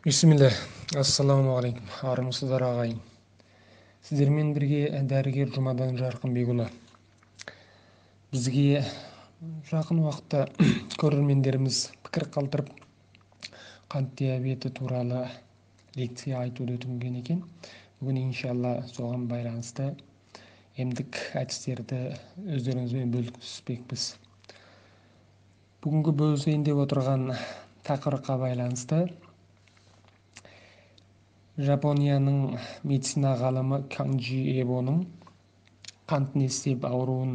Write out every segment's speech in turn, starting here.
Бисмилля, ассалаумағалейкум, армысыздар ағайын. Сіздермен бірге дәрігер Жұмадан Жарқынбекұлы. Бізге жақын уақытта көрермендеріміз пікір қалдырып, қант диабеті туралы лекция айтуды өтінген екен. Бүгін иншалла соған байланысты емдік әдістерді өздеріңізбен бөліспекпіз. Бүгінгі бөлісейін деп отырған тақырыпқа байланысты Жапонияның медицина ғалымы Канджи Эбоның қант несеп ауруын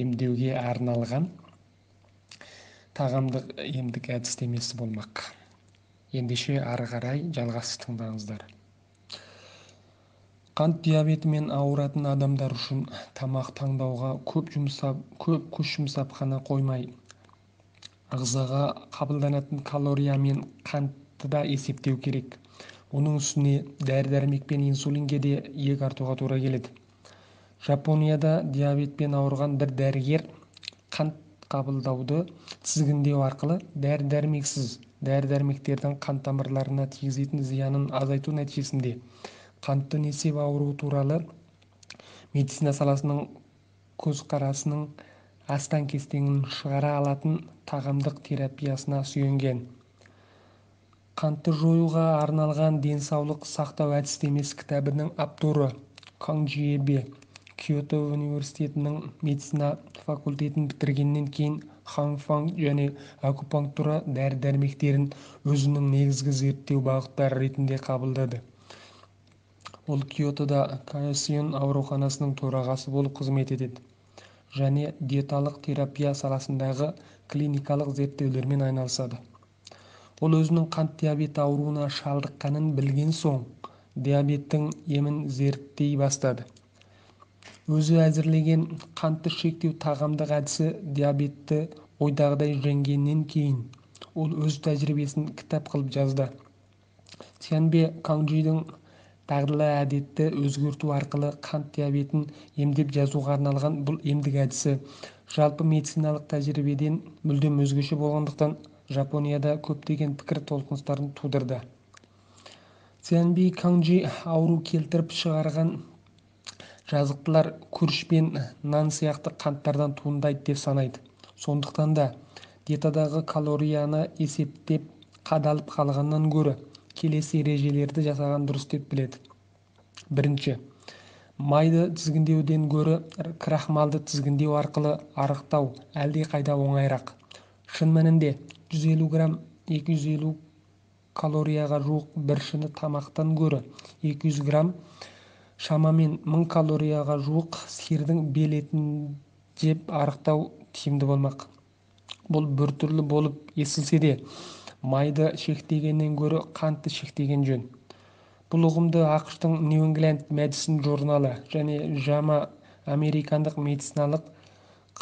емдеуге арналған тағамдық емдік әдістемесі болмақ. Ендеше ары қарай жалғасып тыңдаңыздар. Қант диабетімен ауыратын адамдар үшін тамақ таңдауға көп күш жұмсап қана қоймай, ағзаға қабылданатын калория мен қантты да есептеу керек. Оның үстіне дәрі-дәрмек пен инсулинге де иек артуға тура келеді. Жапонияда диабетпен ауырған бір дәрігер қант қабылдауды тізгіндеу арқылы дәрі-дәрмексіз дәрі-дәрмектердің қан тамырларына тигізетін зиянын азайту нәтижесінде қантты несеп ауруы туралы медицина саласының көзқарасының астан-кестеңін шығара алатын тағамдық терапиясына сүйенген. Қантты жоюға арналған денсаулық сақтау әдістемесі кітабының авторы Канджи Эбе Киото университетінің медицина факультетін бітіргеннен кейін ханфан және акупунктура дәрі-дәрмектерін өзінің негізгі зерттеу бағыттары ретінде қабылдады. Ол Киотода Кайосион ауруханасының төрағасы болып қызмет етеді және диеталық терапия саласындағы клиникалық зерттеулермен айналысады. Ол өзінің қант диабеті ауруына шалдыққанын білген соң диабеттің емін зерттей бастады. Өзі әзірлеген қантты шектеу тағамдық әдісі диабетті ойдағыдай жеңгеннен кейін ол өз тәжірибесін кітап қылып жазды. Тянбе Канджидің дағдылы әдетті өзгерту арқылы қант диабетін емдеп жазуға арналған бұл емдік әдісі жалпы медициналық тәжірибеден мүлдем өзгеше болғандықтан Жапонияда көптеген пікір толқыныстарын тудырды. Тянбе Канджи ауру келтіріп шығарған жазықтылар күріш пен нан сияқты қанттардан туындайды деп санайды. Сондықтан да диетадағы калорияны есептеп қадалып қалғаннан гөрі келесі ережелерді жасаған дұрыс деп біледі. Бірінші, майды тізгіндеуден гөрі крахмалды тізгіндеу арқылы арықтау әлде қайда оңайырақ. Шын мәнінде 150 грамм 250 калорияға жуық бір шыны тамақтан гөрі 200 грамм шамамен 1000 калорияға жуық сиырдың бел етін жеп арықтау тиімді болмақ. Бұл біртүрлі болып естілсе де, майды шектегеннен гөрі қантты шектеген жөн. Бұл ұғымды ақш-тың New England Medicine журналы және JAMA американдық медициналық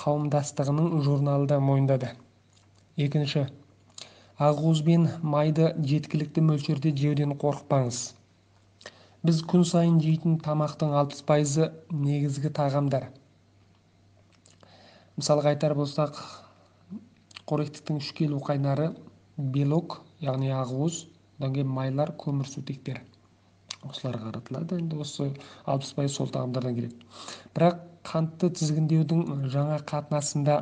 қауымдастығының журналы да мойындады. Екінші, ақуыз бен майды жеткілікті мөлшерде жеуден қорықпаңыз. Біз күн сайын жейтін тамақтың 60% негізгі тағамдар. Мысалға айтар болсақ, қоректіктің 3 келу қайнары белок, яғни ақуыз, одан кейін майлар, көмірсутектер. Осылар қаратылады, енді осы 60% сол тағамдардан келеді. Бірақ қантты тізгіндеудің жаңа қатынасында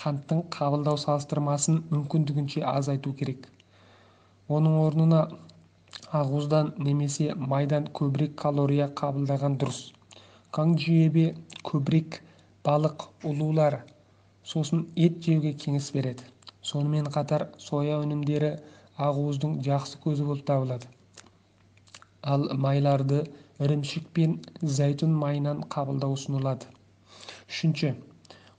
қанттың қабылдау салыстырмасын мүмкіндігінше азайту керек. Оның орнына ақуыздан немесе майдан көбірек калория қабылдаған дұрыс. Канджи Эбе көбірек балық, ұлулар, сосын ет жеуге кеңес береді. Сонымен қатар соя өнімдері ақуыздың жақсы көзі болып табылады. Ал майларды ірімшік пен зәйтүн майынан қабылдау ұсынылады. Үшінші,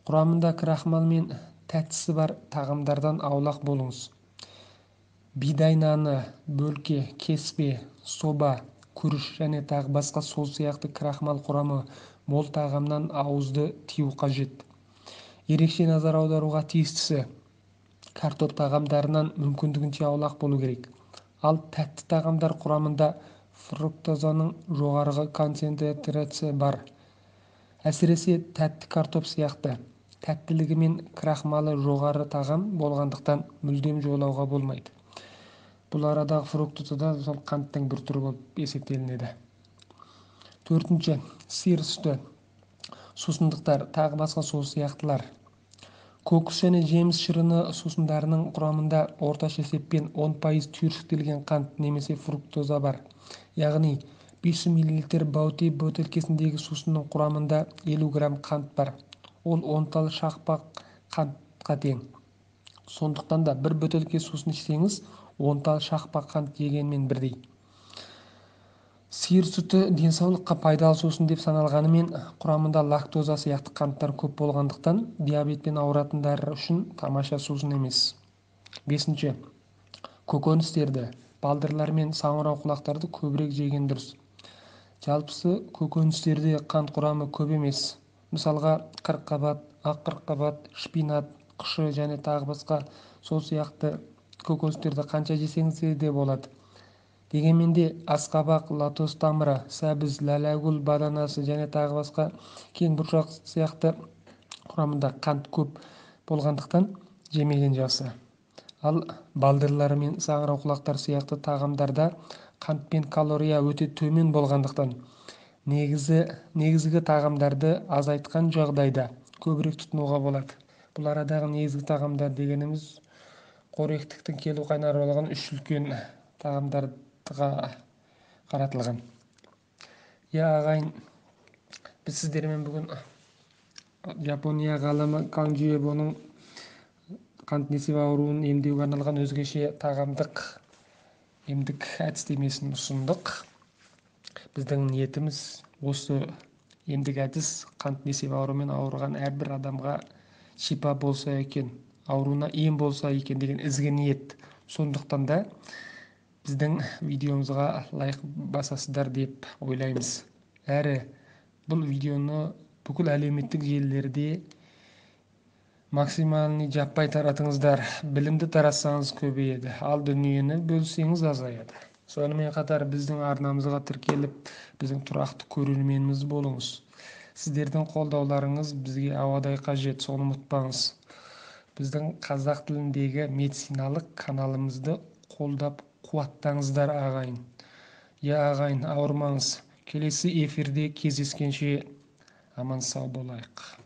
құрамында крахмал мен тәттісі бар тағамдардан аулақ болыңыз. Бидай наны, бөлке, кеспе, соба, күріш және тағы басқа сол сияқты крахмал құрамы мол тағамнан ауызды тыю қажет. Ерекше назар аударуға тиістісі картоп тағамдарынан мүмкіндігінше аулақ болу керек. Ал тәтті тағамдар құрамында фруктозаның жоғарғы концентрация бар. Әсіресе тәтті картоп сияқты тәттілігі мен крахмалы жоғары тағам болғандықтан мүлдем жойлауға болмайды. Бұл арадағы фруктоза да сол қанттың бір түрі болып есептелінеді. Төртінші, сиыр сүті, сусындықтар, тағы басқа сол сияқтылар. Кокос және жеміс шырыны сусындарының құрамында орташа есеппен 10% түйіршіктелген қант немесе фруктоза бар. Яғни 500 мл баутей бөтелкесіндегі сусынның құрамында 50 грамм қант бар. Ол 10 тал шақпақ қантқа тең. Сондықтан да бір бөтелке сусын ішсеңіз 10 тал шақпақ қант жегенмен бірдей. Сиыр сүті денсаулыққа пайдалы сусын деп саналғанымен, құрамында лактоза сияқты қанттар көп болғандықтан диабетпен ауыратындар үшін тамаша сусын емес. Бесінші, көкөністерді, балдырлар мен саңырауқұлақтарды көбірек жеген дұрыс. Жалпысы көкөністерде қант құрамы көп емес. Мысалға, қырыққабат, ақ қырыққабат, шпинат, қышы және тағы басқа сол сияқты көкөністерді қанша жесеңіз де болады. Дегенмен де асқабақ, лотос тамыры, сәбіз, ләләгүл баданасы және тағы басқа кең бұршақ сияқты құрамында қант көп болғандықтан жемеген жақсы. Ал балдырлары мен саңырауқұлақтар сияқты тағамдарда қант пен калория өте төмен болғандықтан негізгі тағамдарды азайтқан жағдайда көбірек тұтынуға болады. Бұл арадағы негізгі тағамдар дегеніміз қоректіктің келу қайнар болған 3 үлкен тағамдарға қаратылған. Ағайын, біз сіздермен бүгін Жапония ғалымы Канджи Эбоның қант несеп ауруын емдеуге арналған өзгеше тағамдық емдік әдістемесін ұсындық. Біздің ниетіміз осы емдік әдіс қант несеп ауруымен ауырған әрбір адамға шипа болса екен, ауруына ем болса екен деген ізгі ниет. Сондықтан да біздің видеомызға лайк басасыздар деп ойлаймыз. Әрі бұл видеоны бүкіл әлеуметтік желілерде максимални жаппай таратыңыздар. Білімді таратсаңыз көбейеді, ал дүниені бөлсеңіз азаяды. Сонымен қатар біздің арнамызға тіркеліп, біздің тұрақты көрерменіміз болыңыз. Сіздердің қолдауларыңыз бізге ауадай қажет, соны ұмытпаңыз. Біздің қазақ тіліндегі медициналық каналымызды қолдап қуаттаңыздар ағайын. Ағайын, ауырмаңыз. Келесі эфирде кездескенше аман сау болайық.